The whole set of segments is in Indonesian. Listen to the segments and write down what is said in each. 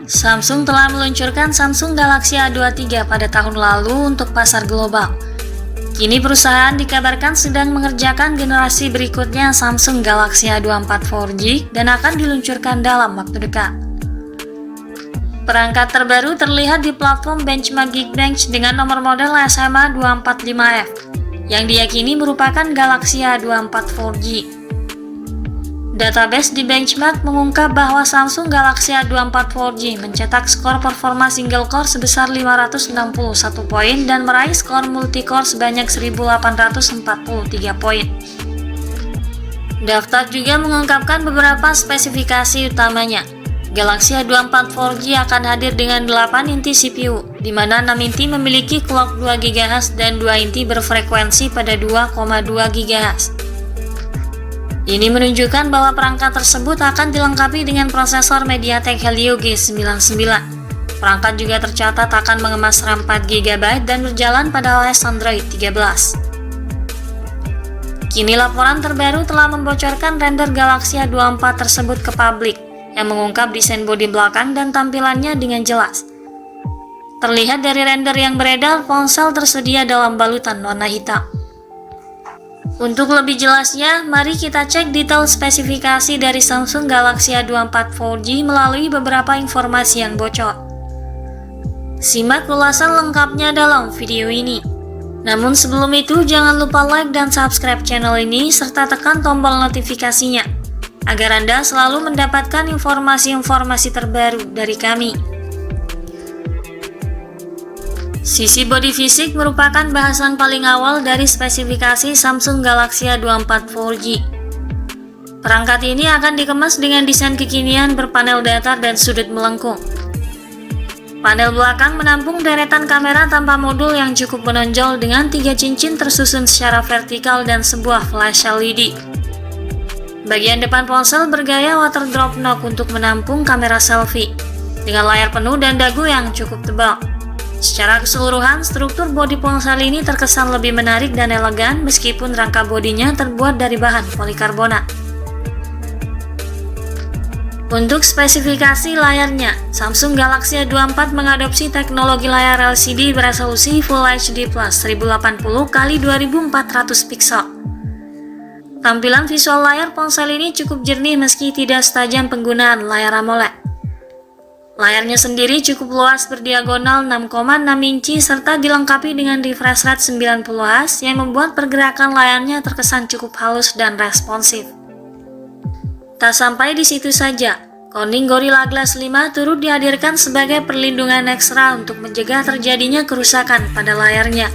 Samsung telah meluncurkan Samsung Galaxy A23 pada tahun lalu untuk pasar global. Kini perusahaan dikabarkan sedang mengerjakan generasi berikutnya Samsung Galaxy A24 4G dan akan diluncurkan dalam waktu dekat. Perangkat terbaru terlihat di platform benchmark Geekbench dengan nomor model SMA245F yang diyakini merupakan Galaxy A24 4G. Database di benchmark mengungkap bahwa Samsung Galaxy A24 4G mencetak skor performa single core sebesar 561 poin dan meraih skor multi-core sebanyak 1843 poin. Daftar juga mengungkapkan beberapa spesifikasi utamanya. Galaxy A24 4G akan hadir dengan 8 inti CPU, di mana 6 inti memiliki clock 2 GHz dan 2 inti berfrekuensi pada 2,2 GHz. Ini menunjukkan bahwa perangkat tersebut akan dilengkapi dengan prosesor MediaTek Helio G99. Perangkat juga tercatat akan mengemas RAM 4 GB dan berjalan pada OS Android 13. Kini laporan terbaru telah membocorkan render Galaxy A24 tersebut ke publik, yang mengungkap desain bodi belakang dan tampilannya dengan jelas. Terlihat dari render yang beredar, ponsel tersedia dalam balutan warna hitam. Untuk lebih jelasnya, mari kita cek detail spesifikasi dari Samsung Galaxy A24 4G melalui beberapa informasi yang bocor. Simak ulasan lengkapnya dalam video ini. Namun sebelum itu, jangan lupa like dan subscribe channel ini serta tekan tombol notifikasinya, agar Anda selalu mendapatkan informasi-informasi terbaru dari kami. Sisi bodi fisik merupakan bahasan paling awal dari spesifikasi Samsung Galaxy A24 4G. Perangkat ini akan dikemas dengan desain kekinian berpanel datar dan sudut melengkung. Panel belakang menampung deretan kamera tanpa modul yang cukup menonjol dengan 3 cincin tersusun secara vertikal dan sebuah flash LED. Bagian depan ponsel bergaya water drop knock untuk menampung kamera selfie, dengan layar penuh dan dagu yang cukup tebal. Secara keseluruhan, struktur bodi ponsel ini terkesan lebih menarik dan elegan meskipun rangka bodinya terbuat dari bahan polikarbonat. Untuk spesifikasi layarnya, Samsung Galaxy A24 mengadopsi teknologi layar LCD beresolusi Full HD Plus 1080x2400 piksel. Tampilan visual layar ponsel ini cukup jernih meski tidak setajam penggunaan layar AMOLED. Layarnya sendiri cukup luas berdiagonal 6,6 inci serta dilengkapi dengan refresh rate 90Hz yang membuat pergerakan layarnya terkesan cukup halus dan responsif. Tak sampai di situ saja, Corning Gorilla Glass 5 turut dihadirkan sebagai perlindungan ekstra untuk mencegah terjadinya kerusakan pada layarnya.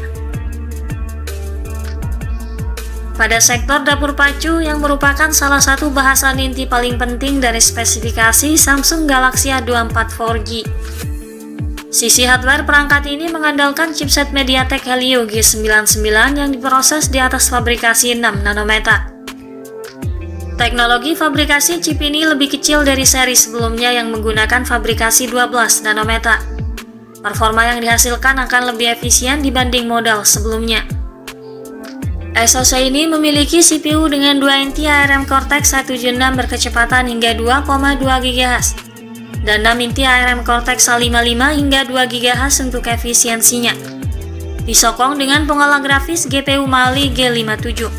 Pada sektor dapur pacu yang merupakan salah satu bahasan inti paling penting dari spesifikasi Samsung Galaxy A24 4G. Sisi hardware perangkat ini mengandalkan chipset MediaTek Helio G99 yang diproses di atas fabrikasi 6 nanometer. Teknologi fabrikasi chip ini lebih kecil dari seri sebelumnya yang menggunakan fabrikasi 12 nanometer. Performa yang dihasilkan akan lebih efisien dibanding model sebelumnya. SoC ini memiliki CPU dengan 2 inti ARM Cortex A76 berkecepatan hingga 2,2 GHz dan 6 inti ARM Cortex A55 hingga 2 GHz untuk efisiensinya. Disokong dengan pengolah grafis GPU Mali G57.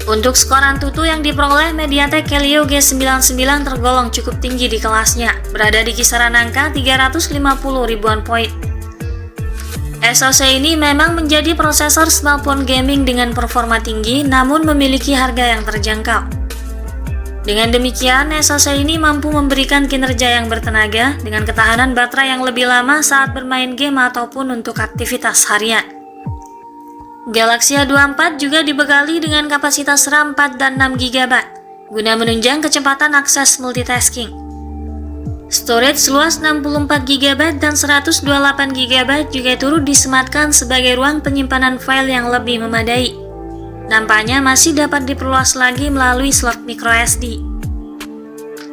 Untuk skor Antutu yang diperoleh MediaTek Helio G99 tergolong cukup tinggi di kelasnya, berada di kisaran angka 350 ribuan poin. SoC ini memang menjadi prosesor smartphone gaming dengan performa tinggi namun memiliki harga yang terjangkau. Dengan demikian, SoC ini mampu memberikan kinerja yang bertenaga dengan ketahanan baterai yang lebih lama saat bermain game ataupun untuk aktivitas harian. Galaxy A24 juga dibekali dengan kapasitas RAM 4 dan 6 GB guna menunjang kecepatan akses multitasking. Storage luas 64 GB dan 128 GB juga turut disematkan sebagai ruang penyimpanan file yang lebih memadai. Nampaknya masih dapat diperluas lagi melalui slot microSD.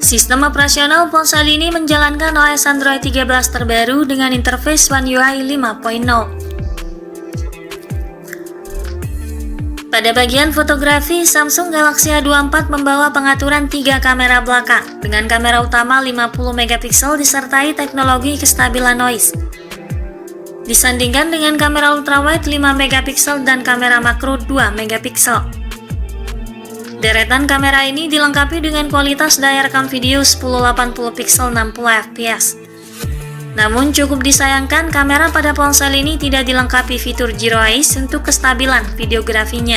Sistem operasional ponsel ini menjalankan OS Android 13 terbaru dengan interface One UI 5.0. Pada bagian fotografi, Samsung Galaxy A24 membawa pengaturan 3 kamera belakang dengan kamera utama 50 megapiksel disertai teknologi kestabilan noise. Disandingkan dengan kamera ultrawide 5 megapiksel dan kamera makro 2 megapiksel. Deretan kamera ini dilengkapi dengan kualitas daya rekam video 1080 pixel 60 fps. Namun cukup disayangkan kamera pada ponsel ini tidak dilengkapi fitur Zero Eyes untuk kestabilan videografinya.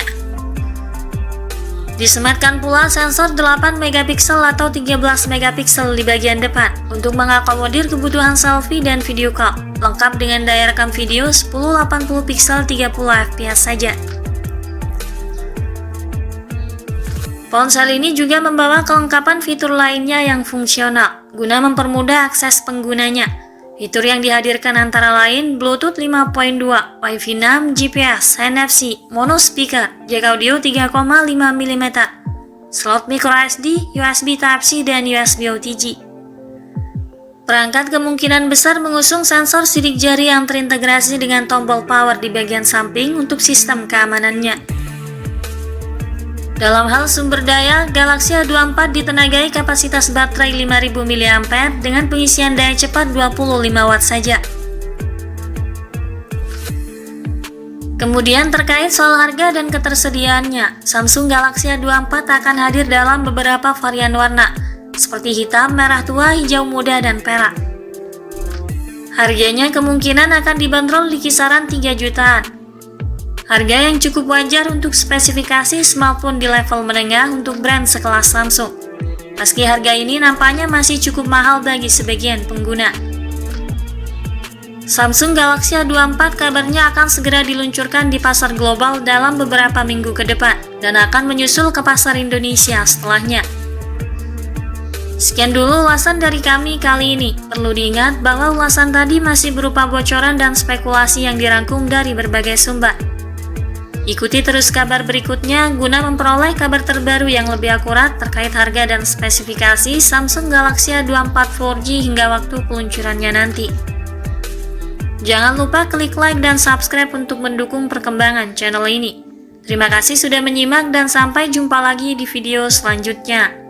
Disematkan pula sensor 8 megapiksel atau 13 megapiksel di bagian depan untuk mengakomodir kebutuhan selfie dan video call, lengkap dengan daya rekam video 1080 pixel 30 fps saja. Ponsel ini juga membawa kelengkapan fitur lainnya yang fungsional guna mempermudah akses penggunanya. Fitur yang dihadirkan antara lain Bluetooth 5.2, Wi-Fi 6, GPS, NFC, mono speaker, jack audio 3,5 mm, slot microSD, USB Type-C, dan USB OTG. Perangkat kemungkinan besar mengusung sensor sidik jari yang terintegrasi dengan tombol power di bagian samping untuk sistem keamanannya. Dalam hal sumber daya, Galaxy A24 ditenagai kapasitas baterai 5000 mAh dengan pengisian daya cepat 25 Watt saja. Kemudian terkait soal harga dan ketersediaannya, Samsung Galaxy A24 akan hadir dalam beberapa varian warna, seperti hitam, merah tua, hijau muda, dan perak. Harganya kemungkinan akan dibanderol di kisaran 3 jutaan. Harga yang cukup wajar untuk spesifikasi smartphone di level menengah untuk brand sekelas Samsung. Meski harga ini nampaknya masih cukup mahal bagi sebagian pengguna. Samsung Galaxy A24 kabarnya akan segera diluncurkan di pasar global dalam beberapa minggu ke depan dan akan menyusul ke pasar Indonesia setelahnya. Sekian dulu ulasan dari kami kali ini. Perlu diingat bahwa ulasan tadi masih berupa bocoran dan spekulasi yang dirangkum dari berbagai sumber. Ikuti terus kabar berikutnya guna memperoleh kabar terbaru yang lebih akurat terkait harga dan spesifikasi Samsung Galaxy A24 4G hingga waktu peluncurannya nanti. Jangan lupa klik like dan subscribe untuk mendukung perkembangan channel ini. Terima kasih sudah menyimak dan sampai jumpa lagi di video selanjutnya.